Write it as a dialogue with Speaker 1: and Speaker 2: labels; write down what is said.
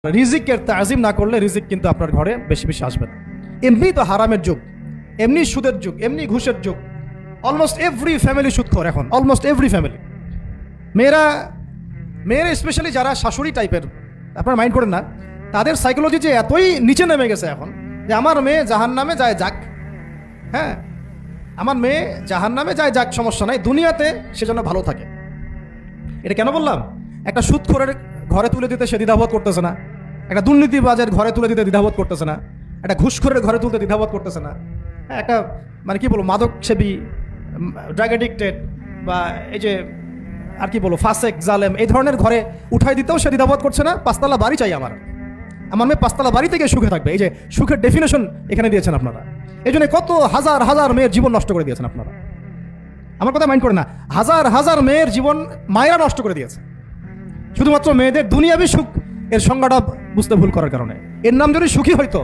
Speaker 1: রিজিকের তাজিম না করলে রিজিক কিন্তু আপনার ঘরে বেশি বেশি আসবে না। এমনি তো হারামের যুগ, এমনি সুদের যুগ, এমনি ঘুষের যুগ। অলমোস্ট এভরি ফ্যামিলি সুদখোর এখন, অলমোস্ট এভরি ফ্যামিলি। মেয়েরা স্পেশালি যারা শাশুড়ি টাইপের, আপনারা মাইন্ড করেন না, তাদের সাইকোলজি যে এতই নিচে নেমে গেছে এখন যে আমার মেয়ে জাহান্নামে যায় যাক, হ্যাঁ আমার মেয়ে জাহান্নামে যায় যাক, সমস্যা নাই, দুনিয়াতে সে যেন ভালো থাকে। এটা কেন বললাম? একটা সুদখোরের ঘরে তুলে দিতে সে দ্বিধাবোধ করতেছে না, একটা দুর্নীতিবাজের ঘরে তুলে দিতে দ্বিধাবোধ করতেছে না, একটা ঘুষখোরের ঘরে তুলতে দ্বিধাবোধ করতেছে না, হ্যাঁ একটা মানে কি বলবো মাদক সেবী, ড্রাগ এডিক্টেড বা এই যে আর কি বলবো ফাসেক জালেম এই ধরনের ঘরে উঠাই দিতেও সে দ্বিধাবোধ করছে না। পাঁচতলা বাড়ি চাই আমার মেয়ে পাঁচতলা বাড়ি থেকে সুখে থাকবে। এই যে সুখের ডেফিনেশন এখানে দিয়েছেন আপনারা, এই জন্য কত হাজার হাজার মেয়ের জীবন নষ্ট করে দিয়েছেন আপনারা। আমার কথা মাইন্ড করে না, হাজার হাজার মেয়ের জীবন মায়েরা নষ্ট করে দিয়েছে শুধুমাত্র মেয়েদের দুনিয়াবি সুখ এর সংজ্ঞাটা বুঝতে ভুল করার কারণে। এর নাম যদি সুখী হইতো